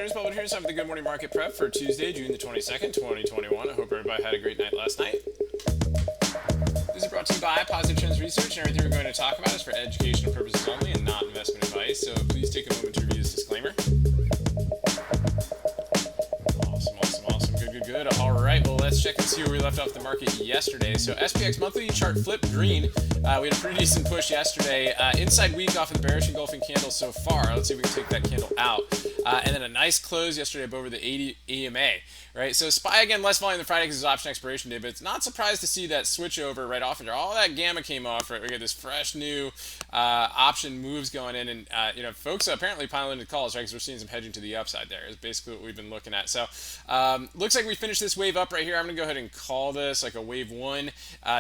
traders, Bubba here. So I'm the Good Morning Market Prep for Tuesday, June the 22nd, 2021. I hope everybody had a great night last night. This is brought to you by Positive Trends Research, and everything we're going to talk about is for educational purposes only and not investment advice. So please take a moment to review this disclaimer. Awesome. Good. All right, well, let's check and see where we left off the market yesterday. So SPX monthly chart flipped green. We had a pretty decent push yesterday. Inside week off of the bearish engulfing candle so far. Let's see if we can take that candle out. And then a nice close yesterday above the 80 EMA. Right, so SPY again less volume than Friday because it's option expiration day, but it's not surprised to see that switch over right off. And all that gamma came off. Right, we got this fresh new option moves going in, and folks apparently piling into calls, right? Because we're seeing some hedging to the upside there. Is basically what we've been looking at. So looks like we finished this wave up right here. I'm gonna go ahead and call this like a wave one.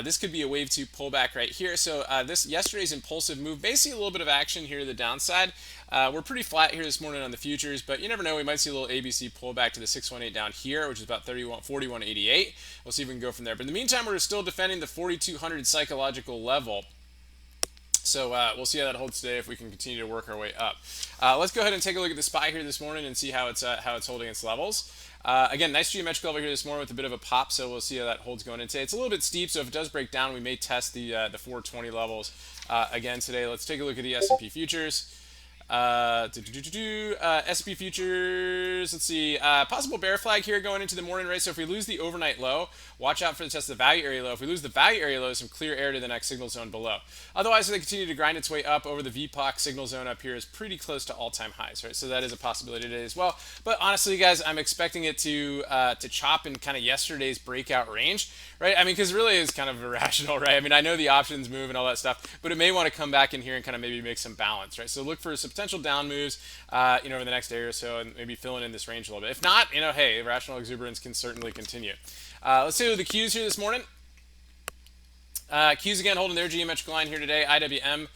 This could be a wave two pullback right here. So this yesterday's impulsive move, basically a little bit of action here to the downside. We're pretty flat here this morning on the futures, but you never know. We might see a little ABC pullback to the 618 down here, which is about 41.88. We'll see if we can go from there. But in the meantime, we're still defending the 4200 psychological level. So we'll see how that holds today if we can continue to work our way up. Let's go ahead and take a look at the SPY here this morning and see how it's holding its levels. Again, nice geometric level here this morning with a bit of a pop, so we'll see how that holds going in today. It's a little bit steep, so if it does break down, we may test the 420 levels again today. Let's take a look at the S&P futures. S&P futures, let's see, possible bear flag here going into the morning, right? So if we lose the overnight low, watch out for the test of the value area low. If we lose the value area low, some clear air to the next signal zone below. Otherwise, if they continue to grind its way up over the VPOC signal zone up here is pretty close to all-time highs, right? So that is a possibility today as well. But honestly, guys, I'm expecting it to chop in kind of yesterday's breakout range, right? I mean, because really is kind of irrational, right? I mean, I know the options move and all that stuff, but it may want to come back in here and kind of maybe make some balance, right? So look for some potential down moves, over the next day or so, and maybe filling in this range a little bit. If not, hey, irrational exuberance can certainly continue. Let's see the Qs here this morning. Qs again holding their geometric line here today. IWM.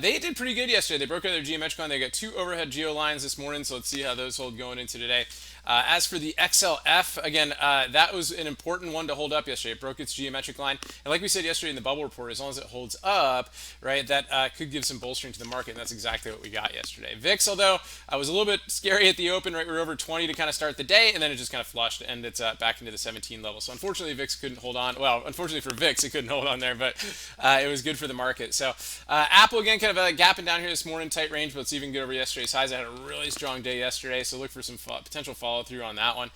They did pretty good yesterday. They broke out their geometric line. They got two overhead geo lines this morning, so let's see how those hold going into today. As for the XLF, again, that was an important one to hold up yesterday. It broke its geometric line. And like we said yesterday in the bubble report, as long as it holds up, right, that could give some bolstering to the market, and that's exactly what we got yesterday. VIX, although, was a little bit scary at the open, right? We were over 20 to kind of start the day, and then it just kind of flushed, and it's back into the 17 level. So unfortunately, VIX couldn't hold on. Well, unfortunately for VIX, it couldn't hold on there, but it was good for the market. So Apple, again, kind of gapping down here this morning, tight range, but it's even good over yesterday's highs. I had a really strong day yesterday, so look for some potential follow-through on that one.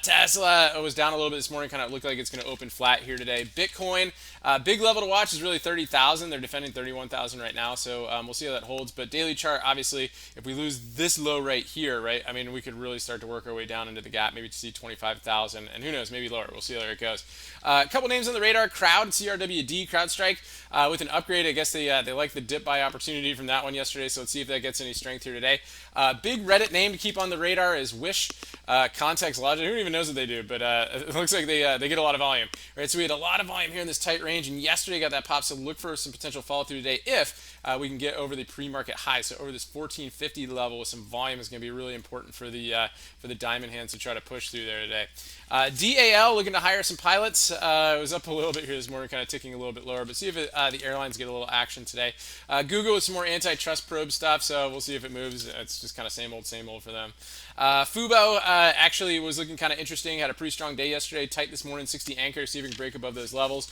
Tesla was down a little bit this morning, kind of looked like it's going to open flat here today. Bitcoin, big level to watch is really 30,000. They're defending 31,000 right now, so we'll see how that holds. But daily chart, obviously, if we lose this low right here, right, I mean, we could really start to work our way down into the gap, maybe to see 25,000, and who knows, maybe lower. We'll see how it goes. A couple names on the radar: Crowd, CRWD, CrowdStrike, with an upgrade. I guess they like the dip buy opportunity from that one yesterday, so let's see if that gets any strength here today. Big Reddit name to keep on the radar is Wish. Context Logic, who even knows what they do, but it looks like they get a lot of volume, right? So we had a lot of volume here in this tight range, and yesterday got that pop, so look for some potential follow through today if we can get over the pre-market high. So over this 1450 level with some volume is going to be really important for the diamond hands to try to push through there today. DAL looking to hire some pilots. It was up a little bit here this morning, kind of ticking a little bit lower, but see if the airlines get a little action today. Google with some more antitrust probe stuff, so we'll see if it moves. It's just kind of same old for them. Fubo actually was looking kind of interesting. Had a pretty strong day yesterday. Tight this morning, 60 anchor. See if we can break above those levels.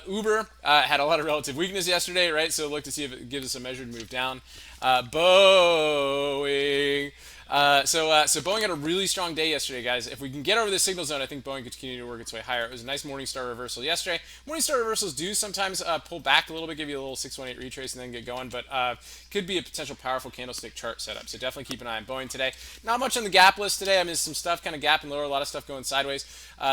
Uber had a lot of relative weakness yesterday, right? So look to see if it gives us a measured move down. Boeing. So Boeing had a really strong day yesterday, guys. If we can get over the signal zone, I think Boeing could continue to work its way higher. It was a nice Morningstar reversal yesterday. Morningstar reversals do sometimes pull back a little bit, give you a little 618 retrace and then get going, but could be a potential powerful candlestick chart setup. So definitely keep an eye on Boeing today. Not much on the gap list today. I mean, some stuff kind of gapping lower, a lot of stuff going sideways.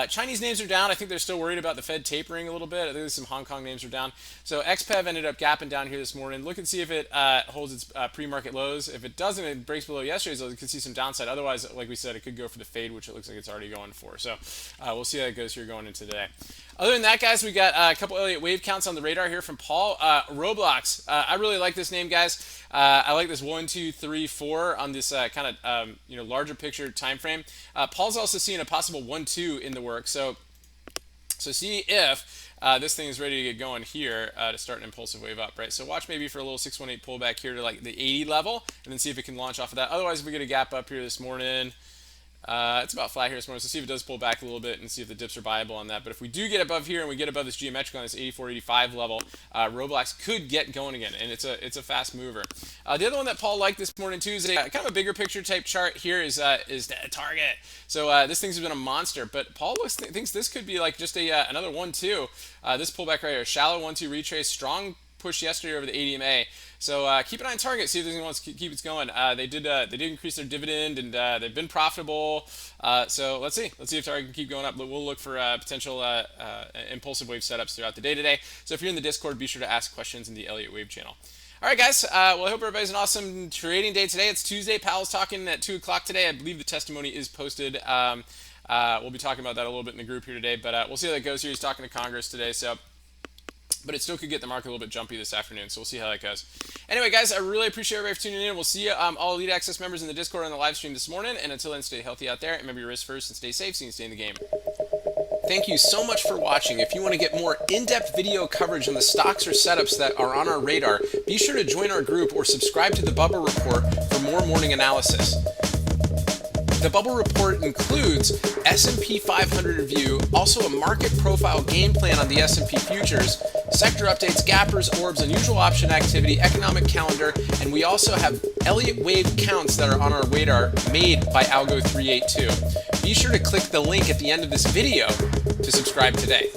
Chinese names are down. I think they're still worried about the Fed tapering a little bit. I think some Hong Kong names are down. So XPEV ended up gapping down here this morning. Look and see if it holds its pre-market lows. If it doesn't, it breaks below yesterday's lows. You can see some downside. Otherwise, like we said, it could go for the fade, which it looks like it's already going for. So we'll see how it goes here going into today. Other than that, guys, we got a couple Elliott wave counts on the radar here from Paul. Roblox. I really like this name, guys. I like this 1, 2, 3, 4 on this kind of larger picture time frame. Paul's also seeing a possible 1-2 in the work. So So see if this thing is ready to get going here to start an impulsive wave up, right? So watch maybe for a little 618 pullback here to like the 80 level, and then see if it can launch off of that. Otherwise, if we get a gap up here this morning, it's about flat here this morning, so see if it does pull back a little bit and see if the dips are viable on that. But if we do get above here and we get above this geometric on this 84-85 level, Roblox could get going again, and it's a fast mover. The other one that Paul liked this morning too is a kind of a bigger picture type chart here is the target. So this thing's been a monster, but Paul thinks this could be like just another 1-2. This pullback right here, shallow 1-2 retrace, strong push yesterday over the ADMA. So keep an eye on target, see if this thing wants to keep it going. They did increase their dividend, and they've been profitable. So let's see if target can keep going up. We'll look for potential impulsive wave setups throughout the day today. So if you're in the Discord, be sure to ask questions in the Elliott Wave channel. All right, guys. Well, I hope everybody's an awesome trading day today. It's Tuesday. Powell's talking at 2 o'clock today. I believe the testimony is posted. We'll be talking about that a little bit in the group here today, but we'll see how that goes here. He's talking to Congress today, so. But it still could get the market a little bit jumpy this afternoon, so we'll see how that goes. Anyway, guys, I really appreciate everybody for tuning in. We'll see you, all Elite Access members in the Discord on the live stream this morning. And until then, stay healthy out there. And remember your risk first and stay safe so you can stay in the game. Thank you so much for watching. If you want to get more in-depth video coverage on the stocks or setups that are on our radar, be sure to join our group or subscribe to the Bubble Report for more morning analysis. The Bubble Report includes S&P 500 review, also a market profile game plan on the S&P futures, sector updates, gappers, orbs, unusual option activity, economic calendar, and we also have Elliott Wave counts that are on our radar made by Algo 382. Be sure to click the link at the end of this video to subscribe today.